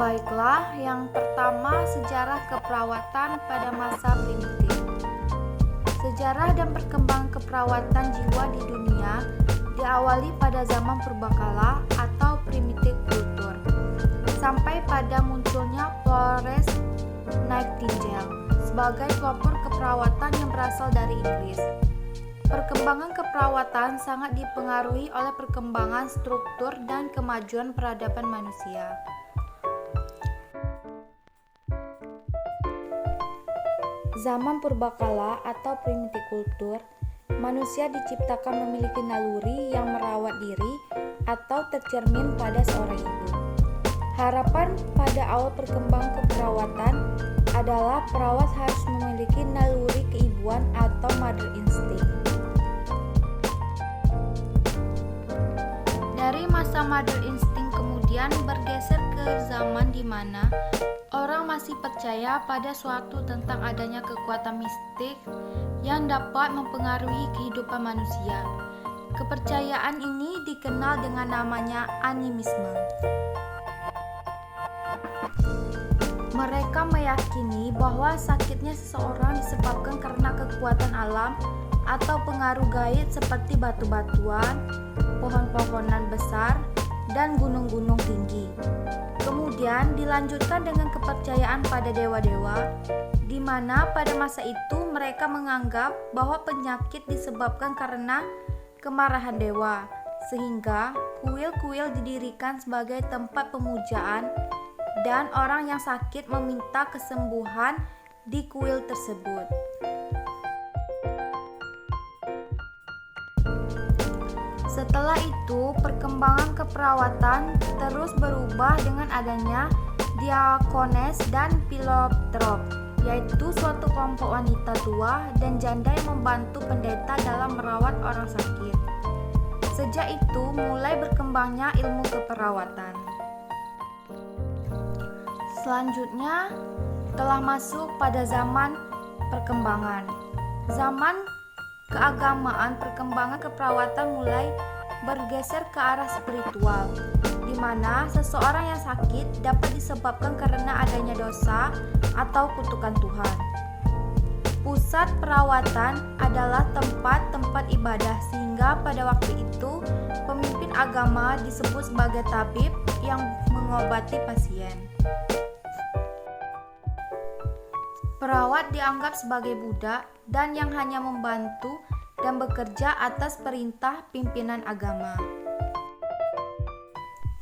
Baiklah, yang pertama sejarah keperawatan pada masa primitif. Sejarah dan perkembangan keperawatan jiwa di dunia diawali pada zaman purbakala atau primitive culture, sampai pada munculnya Florence Nightingale sebagai pelopor keperawatan yang berasal dari Inggris. Perkembangan keperawatan sangat dipengaruhi oleh perkembangan struktur dan kemajuan peradaban manusia. Zaman purbakala atau primitive culture, manusia diciptakan memiliki naluri yang merawat diri atau tercermin pada seorang ibu. Harapan pada awal perkembangan keperawatan adalah perawat harus memiliki naluri keibuan atau mother instinct. Dari masa mother instinct kemudian bergeser ke zaman di mana orang masih percaya pada suatu tentang adanya kekuatan mistik yang dapat mempengaruhi kehidupan manusia. Kepercayaan ini dikenal dengan namanya animisme. Mereka meyakini bahwa sakitnya seseorang disebabkan karena kekuatan alam atau pengaruh gaib seperti batu-batuan, pohon-pohonan besar, dan gunung-gunung tinggi. Kemudian dilanjutkan dengan kepercayaan pada dewa-dewa, di mana pada masa itu mereka menganggap bahwa penyakit disebabkan karena kemarahan dewa, sehingga kuil-kuil didirikan sebagai tempat pemujaan dan orang yang sakit meminta kesembuhan di kuil tersebut. Setelah itu, perkembangan keperawatan terus berubah dengan adanya diakones dan filantrop, yaitu suatu kelompok wanita tua dan janda yang membantu pendeta dalam merawat orang sakit. Sejak itu mulai berkembangnya ilmu keperawatan. Selanjutnya telah masuk pada zaman perkembangan. Zaman keagamaan, perkembangan keperawatan mulai bergeser ke arah spiritual, di mana seseorang yang sakit dapat disebabkan karena adanya dosa atau kutukan Tuhan. Pusat perawatan adalah tempat-tempat ibadah, sehingga pada waktu itu pemimpin agama disebut sebagai tabib yang mengobati pasien. Perawat dianggap sebagai budak dan yang hanya membantu dan bekerja atas perintah pimpinan agama.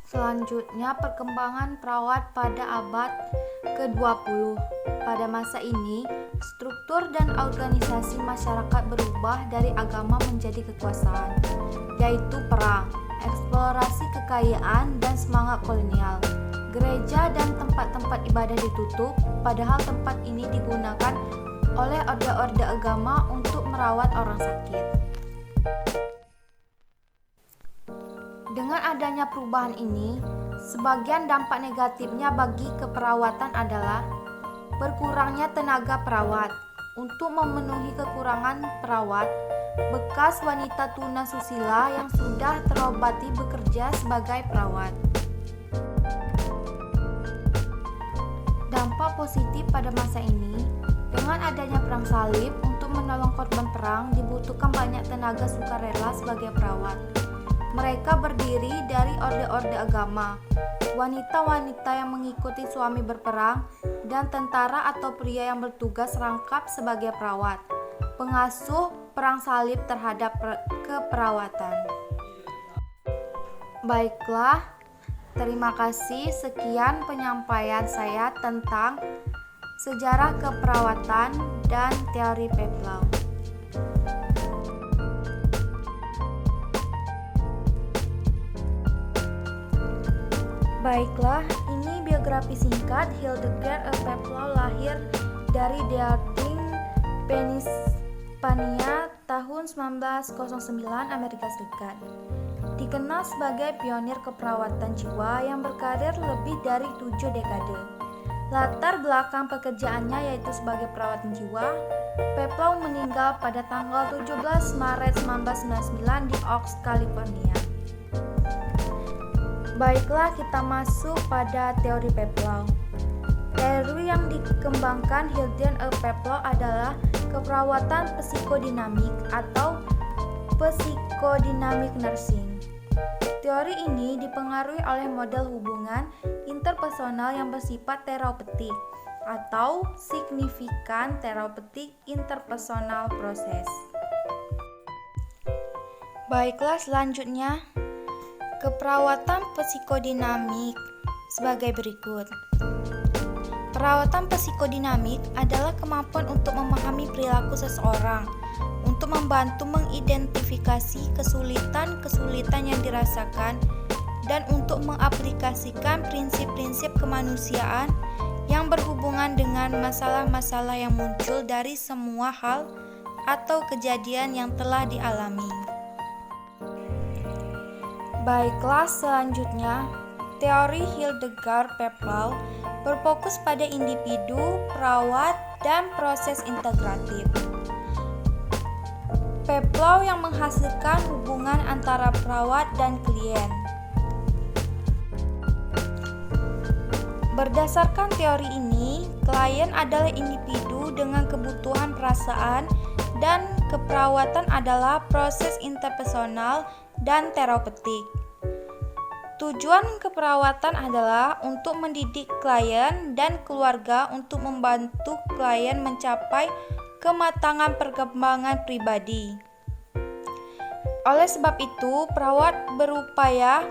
Selanjutnya, perkembangan perawat pada abad ke-20. Pada masa ini, struktur dan organisasi masyarakat berubah dari agama menjadi kekuasaan, yaitu perang, eksplorasi kekayaan, dan semangat kolonial. Gereja dan tempat-tempat ibadah ditutup, padahal tempat ini digunakan oleh orde-orde agama untuk merawat orang sakit. Dengan adanya perubahan ini, sebagian dampak negatifnya bagi keperawatan adalah berkurangnya tenaga perawat. Untuk memenuhi kekurangan perawat, bekas wanita tunasusila yang sudah terobati bekerja sebagai perawat. Dampak positif pada masa ini, dengan adanya perang salib, untuk menolong korban perang dibutuhkan banyak tenaga sukarela sebagai perawat. Mereka berdiri dari orde-orde agama, wanita-wanita yang mengikuti suami berperang, dan tentara atau pria yang bertugas rangkap sebagai perawat, pengasuh perang salib terhadap keperawatan. Baiklah, terima kasih. Sekian penyampaian saya tentang sejarah keperawatan dan teori Peplau. Baiklah, ini biografi singkat. Hildegard Peplau lahir dari Deerling, Pennsylvania tahun 1909, Amerika Serikat. Dikenal sebagai pionir keperawatan jiwa yang berkarir lebih dari 7 dekade. Latar belakang pekerjaannya yaitu sebagai perawat jiwa. Peplau meninggal pada tanggal 17 Maret 1999 di Oaks, California. Baiklah, kita masuk pada teori Pavlov. Teori yang dikembangkan Hilton E. Pavlov adalah keperawatan psikodinamik atau psikodinamik nursing. Teori ini dipengaruhi oleh model hubungan interpersonal yang bersifat terapeutik atau signifikan terapeutik interpersonal proses. Baiklah, selanjutnya keperawatan psikodinamik sebagai berikut. Perawatan psikodinamik adalah kemampuan untuk memahami perilaku seseorang, untuk membantu mengidentifikasi kesulitan-kesulitan yang dirasakan, dan untuk mengaplikasikan prinsip-prinsip kemanusiaan yang berhubungan dengan masalah-masalah yang muncul dari semua hal atau kejadian yang telah dialami. Baiklah, selanjutnya, teori Hildegard Pavlov berfokus pada individu, perawat, dan proses integratif. Pavlov yang menghasilkan hubungan antara perawat dan klien. Berdasarkan teori ini, klien adalah individu dengan kebutuhan perasaan dan keperawatan adalah proses interpersonal dan terapeutik. Tujuan keperawatan adalah untuk mendidik klien dan keluarga untuk membantu klien mencapai kematangan perkembangan pribadi. Oleh sebab itu, perawat berupaya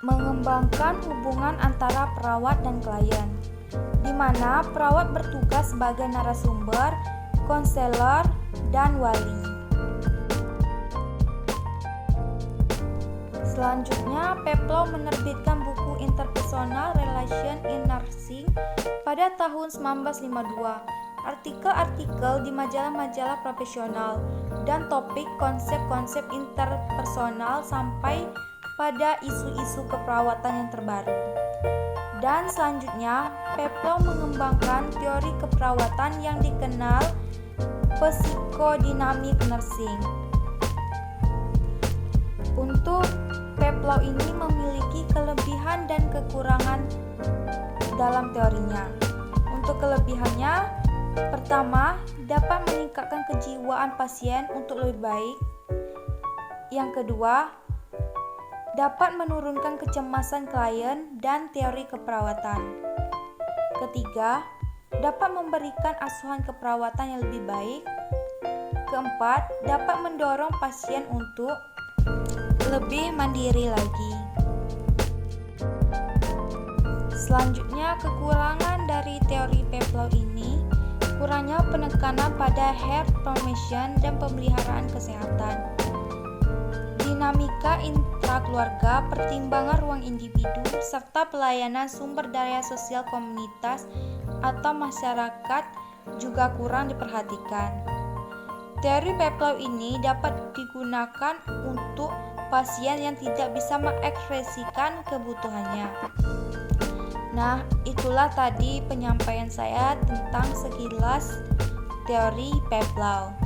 mengembangkan hubungan antara perawat dan klien, di mana perawat bertugas sebagai narasumber, konselor, dan wali. Selanjutnya, Pavlov menerbitkan buku Interpersonal Relation in Nursing pada tahun 1952. Artikel-artikel di majalah-majalah profesional dan topik konsep-konsep interpersonal sampai pada isu-isu keperawatan yang terbaru. Dan selanjutnya, Pavlov mengembangkan teori keperawatan yang dikenal psikodinamik nursing. Untuk Pavlov ini memiliki kelebihan dan kekurangan dalam teorinya. Untuk kelebihannya, pertama, dapat meningkatkan kejiwaan pasien untuk lebih baik. Yang kedua, dapat menurunkan kecemasan klien dan teori keperawatan. Ketiga, dapat memberikan asuhan keperawatan yang lebih baik. Keempat, dapat mendorong pasien untuk lebih mandiri lagi. Selanjutnya, kekurangan dari teori Pavlov ini kurangnya penekanan pada health promotion dan pemeliharaan kesehatan, dinamika intrakeluarga, pertimbangan ruang individu, serta pelayanan sumber daya sosial komunitas atau masyarakat juga kurang diperhatikan. Teori Pavlov ini dapat digunakan untuk pasien yang tidak bisa mengekspresikan kebutuhannya. Nah, itulah tadi penyampaian saya tentang sekilas teori Pavlov.